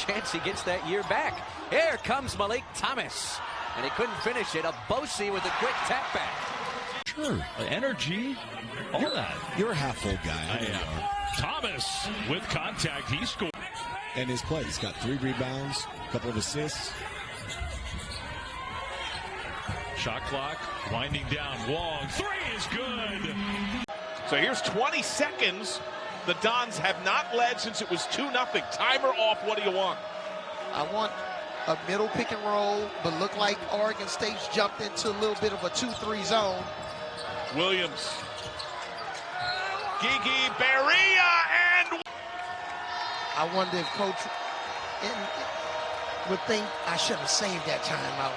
chance he gets that year back. Here comes Malik Thomas, and he couldn't finish it. Abose with a quick tap back. Sure, energy, all that. You're a half full guy. I am. Thomas with contact, he scored. And his play, he's got 3 rebounds, a couple of assists. Shot clock winding down. Wong, 3 is good. So here's 20 seconds. The Dons have not led since it was 2-0. Timer off. What do you want? I want a middle pick and roll, but look like Oregon State's jumped into a little bit of a 2-3 zone. Williams. Gigi Berea and... I wonder if Coach would think I should have saved that timeout.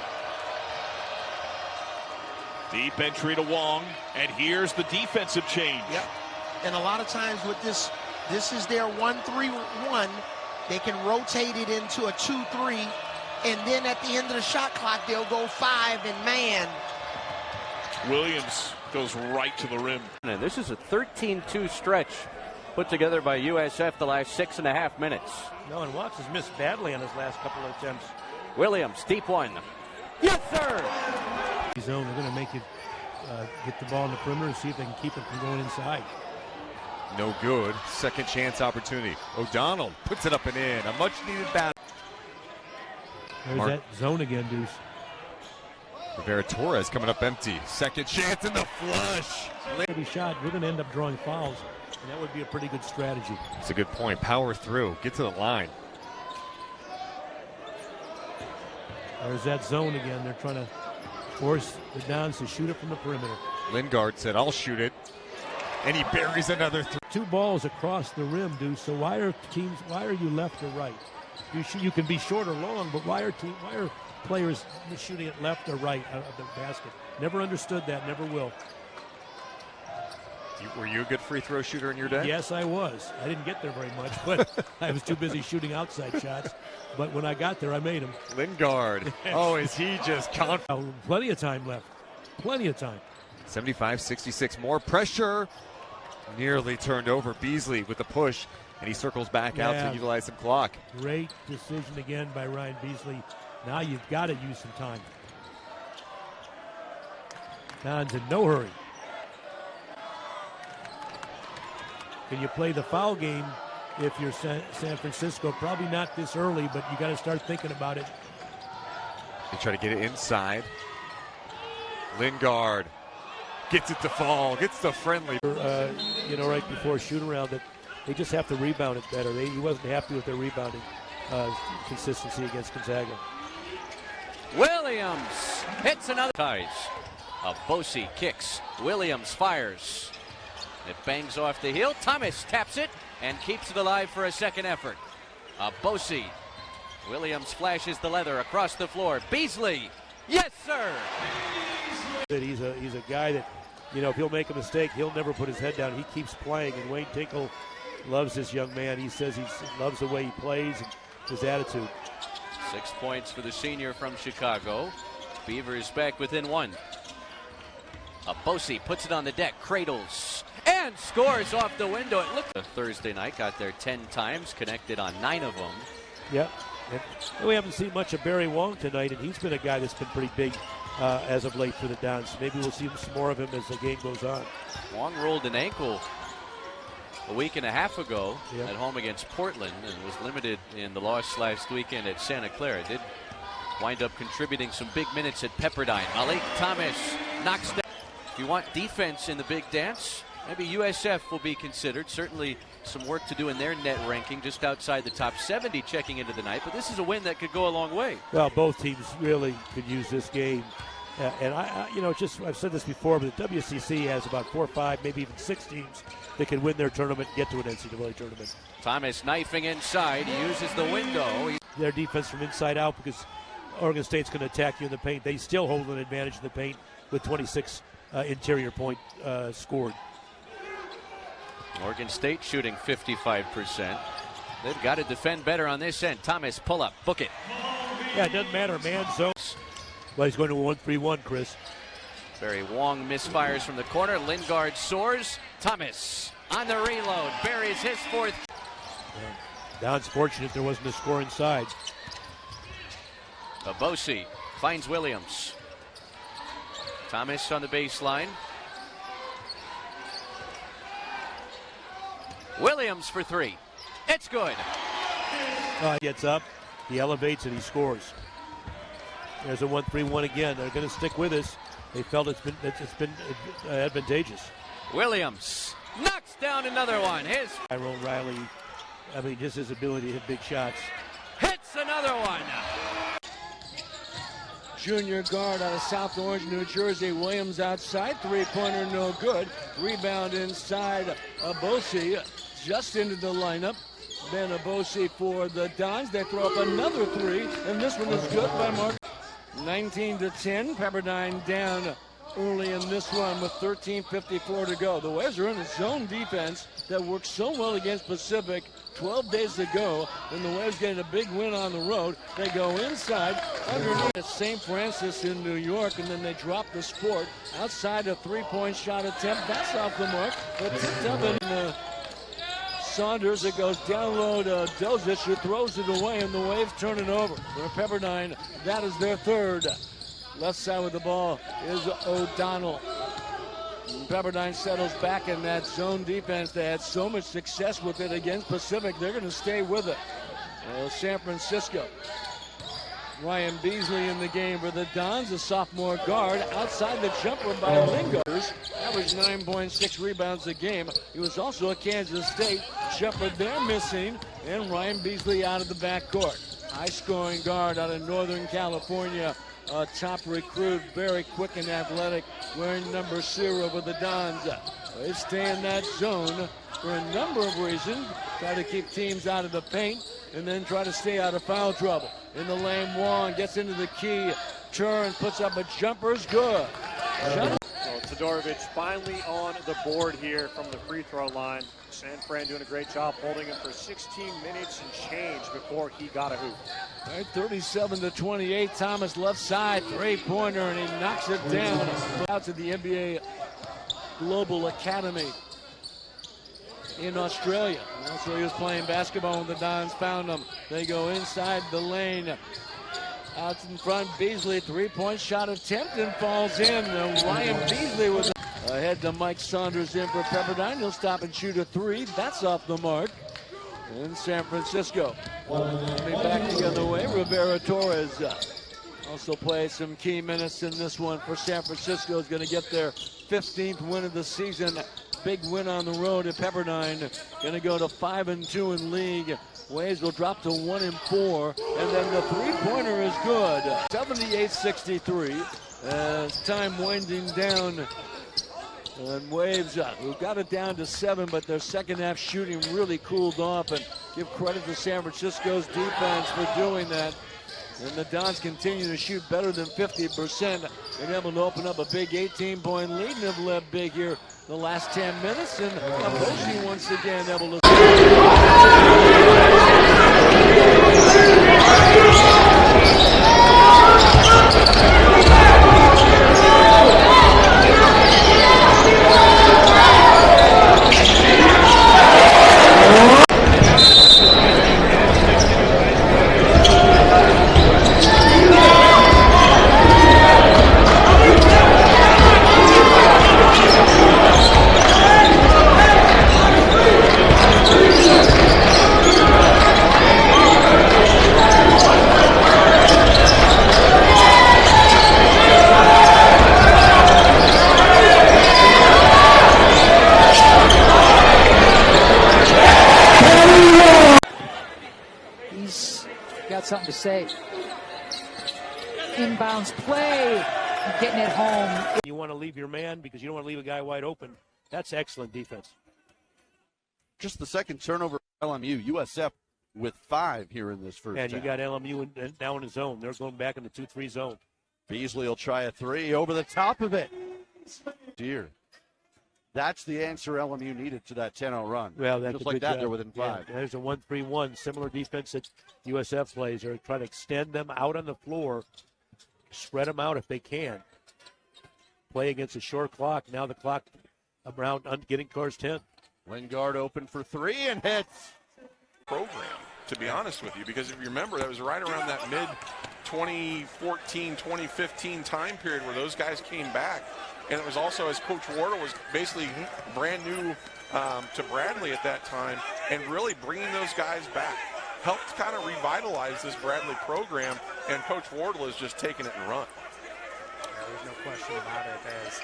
Deep entry to Wong, and here's the defensive change. Yep. And a lot of times with this is their 1-3-1. They can rotate it into a 2-3, and then at the end of the shot clock, they'll go 5 and man. Williams goes right to the rim. And this is a 13-2 stretch put together by USF the last 6.5 minutes. No, and Watts has missed badly on his last couple of attempts. Williams, deep one. Yes, sir! Zone, they're going to make it get the ball in the perimeter and see if they can keep it from going inside. No good. Second chance opportunity. O'Donnell puts it up and in. A much needed battle. There's that zone again, Deuce. Rivera Torres coming up empty. Second chance in the flush. Every shot, we're going to end up drawing fouls, and that would be a pretty good strategy. It's a good point. Power through. Get to the line. There's that zone again. They're trying to force the Dons to shoot it from the perimeter. Lingard said, I'll shoot it. And he buries another 3. 2 balls across the rim, Deuce. So why are you left or right? You can be short or long, but why are players shooting it left or right out of the basket? Never understood that, never will. Were you a good free throw shooter in your day? Yes, I was. I didn't get there very much, but I was too busy shooting outside shots. But when I got there, I made them. Lingard. Oh, is he just confident? Plenty of time left. Plenty of time. 75-66. More pressure. Nearly turned over. Beasley with the push, and he circles back out to utilize some clock. Great decision again by Ryan Beasley. Now you've got to use some time. Don's in no hurry. Can you play the foul game if you're San Francisco? Probably not this early, but you got to start thinking about it. They try to get it inside. Lingard gets it to fall, gets the friendly. Right before shoot-around, that they just have to rebound it better. He wasn't happy with their rebounding consistency against Gonzaga. Williams hits another. Ties. Abose kicks. Williams fires. It bangs off the heel. Thomas taps it and keeps it alive for a second effort. Abose. Williams flashes the leather across the floor. Beasley. Yes, sir. He's a guy that, if he'll make a mistake, he'll never put his head down. He keeps playing, and Wayne Tinkle loves this young man. He says he loves the way he plays and his attitude. 6 points for the senior from Chicago. Beavers back within 1. Abose puts it on the deck, cradles, and scores off the window. It looked Thursday night, got there 10 times, connected on 9 of them. Yep. And we haven't seen much of Barry Wong tonight, and he's been a guy that's been pretty big as of late for the Dons. Maybe we'll see some more of him as the game goes on. Wong rolled an ankle a week and a half ago at home against Portland and was limited in the loss last weekend at Santa Clara. Did wind up contributing some big minutes at Pepperdine. Malik Thomas knocks down. If you want defense in the big dance, maybe USF will be considered. Certainly some work to do in their net ranking, just outside the top 70 checking into the night. But this is a win that could go a long way. Well, both teams really could use this game. And I've said this before, but the WCC has about 4 or 5, maybe even 6 teams that can win their tournament and get to an NCAA tournament. Thomas knifing inside. He uses the window. Their defense from inside out, because Oregon State's going to attack you in the paint. They still hold an advantage in the paint with 26 interior point scored. Oregon State shooting 55%. They've got to defend better on this end. Thomas, pull up, book it. Yeah, it doesn't matter, man. So, well, he's going to a 1-3-1, Chris. Barry Wong misfires from the corner. Lingard soars. Thomas on the reload. Buries his 4th. Don's fortunate there wasn't a score inside. Abosi finds Williams. Thomas on the baseline. Williams for three. It's good. He gets up, he elevates, and he scores. There's a 1-3-1 again. They're going to stick with us. They felt it's been advantageous. Williams knocks down another one. His Tyrone Riley, I mean, just his ability to hit big shots. Hits another one. Junior guard out of South Orange, New Jersey. Williams outside. Three-pointer, no good. Rebound inside. Abosi just into the lineup. Ben Abosi for the Dons. They throw up another three, and this one is good by Mark. 19-10. Pepperdine down early in this one with 13:54 to go. The Waves are in a zone defense that worked so well against Pacific 12 days ago, and the Waves getting a big win on the road. They go inside underneath at St. Francis in New York, and then they drop the sport outside a three-point shot attempt. That's off the mark, but picked up in Saunders. It goes down low to Dozic, who throws it away, and the Waves turn it over. For Pepperdine, that is their third. Left side with the ball is O'Donnell. Pepperdine settles back in that zone defense. They had so much success with it against Pacific. They're going to stay with it. San Francisco. Ryan Beasley in the game for the Dons, a sophomore guard. Outside the jumper by Lingers. Averaged 9.6 rebounds a game. He was also a Kansas State jumper there missing. And Ryan Beasley out of the backcourt. High-scoring guard out of Northern California. A top recruit, very quick and athletic, wearing number 0 for the Dons. They stay in that zone for a number of reasons. Try to keep teams out of the paint and then try to stay out of foul trouble. In the lane, Wong gets into the key, turns, puts up a jumper, is good. Well, Todorovic finally on the board here from the free throw line. San Fran doing a great job holding him for 16 minutes and change before he got a hoop. All right, 37-28. Thomas left side, three-pointer, and he knocks it down. Out to the NBA Global Academy in Australia. That's where he was playing basketball when the Dons found him. They go inside the lane. Out in front, Beasley, three-point shot attempt and falls in. Ryan Beasley was ahead to Mike Saunders in for Pepperdine. He'll stop and shoot a three. That's off the mark. In San Francisco. Coming back the other way, Rivera Torres also plays some key minutes in this one for San Francisco. Is going to get their 15th win of the season. Big win on the road at Pepperdine. Going to go to 5-2 in league. Waves will drop to 1-4, and then the three-pointer is good. 78-63. As time winding down. And Waves, who got it down to 7, but their second half shooting really cooled off. And give credit to San Francisco's defense for doing that. And the Dons continue to shoot better than 50%. They're able to open up a big 18-point lead and have led big here the last 10 minutes. And Abosi once again able to... Something to say. Inbounds play, getting it home. You want to leave your man because you don't want to leave a guy wide open. That's excellent defense. Just the second turnover for LMU. USF with 5 here in this first half. And you got LMU now in the zone. They're going back in the 2-3 zone. Beasley will try a 3 over the top of it. Dear. That's the answer LMU needed to that 10-0 run. Well, that's just like that, they're within 5. Yeah, there's a 1-3-1, similar defense that USF plays. They're trying to extend them out on the floor, spread them out if they can. Play against a short clock. Now the clock around getting towards 10. Lingard open for 3 and hits. program, to be honest with you, because if you remember, that was right around that mid 2014, 2015 time period where those guys came back. And it was also as Coach Wardle was basically brand new to Bradley at that time, and really bringing those guys back helped kind of revitalize this Bradley program, and Coach Wardle has just taken it and run. Yeah, there's no question about it. As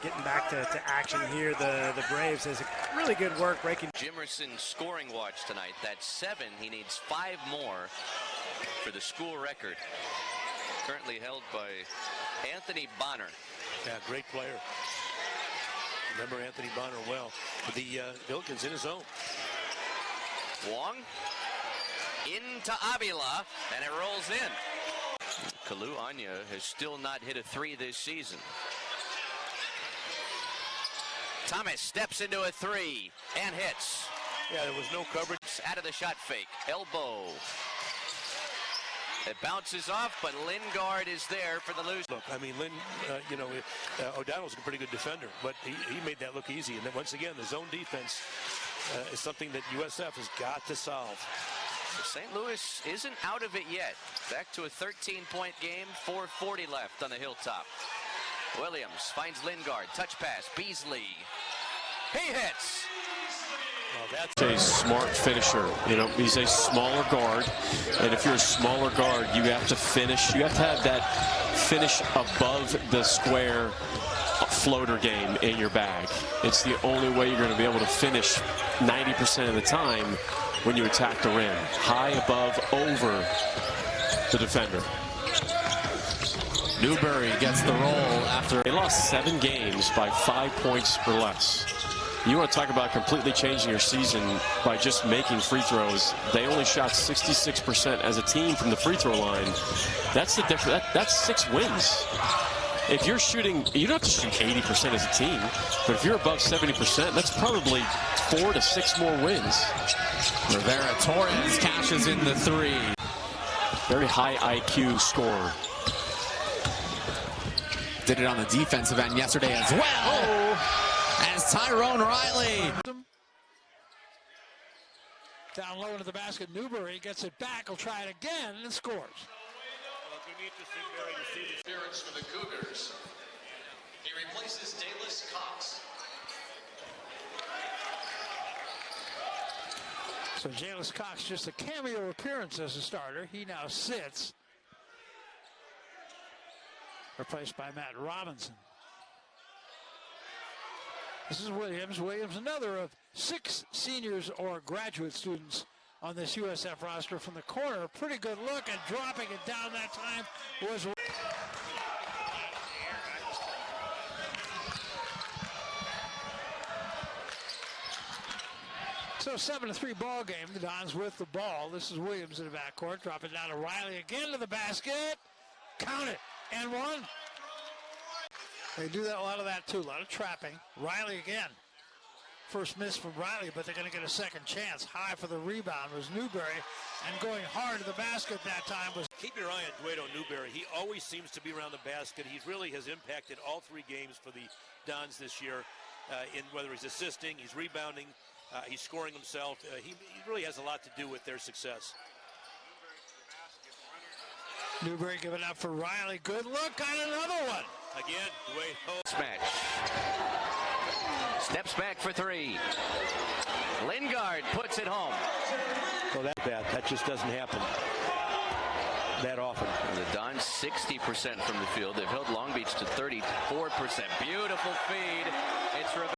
getting back to action here, the Braves has really good work breaking. Jimerson scoring watch tonight. That's 7. He needs 5 more for the school record. Currently held by Anthony Bonner. Yeah, great player. Remember Anthony Bonner well. The Billikens in his own. Wong into Avila, and it rolls in. Kalu Anya has still not hit a 3 this season. Thomas steps into a 3 and hits. Yeah, there was no coverage. Out of the shot fake. Elbow. It bounces off, but Lingard is there for the lose. Look, I mean, O'Donnell's a pretty good defender, but he made that look easy. And then once again, the zone defense is something that USF has got to solve. St. Louis isn't out of it yet. Back to a 13-point game, 4:40 left on the Hilltop. Williams finds Lingard, touch pass, Beasley. He hits. Well, that's a smart finisher. You know, he's a smaller guard, and if you're a smaller guard, you have to finish. You have to have that finish above the square floater game in your bag. It's the only way you're going to be able to finish 90% of the time when you attack the rim. High, above, over the defender. Newberry gets the roll after they lost 7 games by 5 points or less. You want to talk about completely changing your season by just making free throws. They only shot 66% as a team from the free throw line. That's the difference. That's 6 wins. If you're shooting, you don't have to shoot 80% as a team, but if you're above 70%, that's probably 4 to 6 more wins. Rivera Torres cashes in the 3. Very high IQ scorer. Did it on the defensive end yesterday as well. As Tyrone Riley. Down low into the basket, Newberry gets it back, will try it again, and scores. Well, it's going to be interesting, Barry, to see the appearance for the Cougars. He replaces Dallas Cox. So Dallas Cox, just a cameo appearance as a starter. He now sits. Replaced by Matt Robinson. This is Williams. Williams, another of 6 seniors or graduate students on this USF roster from the corner. Pretty good look, and dropping it down that time was... So 7-3 ball game. The Dons with the ball. This is Williams in the backcourt. Drop it down to Riley again to the basket. Count it. And 1. They do that, a lot of that too, a lot of trapping. Riley again. First miss from Riley, but they're going to get a second chance. High for the rebound was Newberry, and going hard to the basket that time was... Keep your eye on Duedo Newberry. He always seems to be around the basket. He really has impacted all 3 games for the Dons this year, in whether he's assisting, he's rebounding, he's scoring himself. He really has a lot to do with their success. Newberry giving up for Riley. Good look, got another one. Again, Duedo. Smash. Steps back for 3. Lingard puts it home. Well, that's bad. That just doesn't happen that often. And the Dons 60% from the field. They've held Long Beach to 34%. Beautiful feed. It's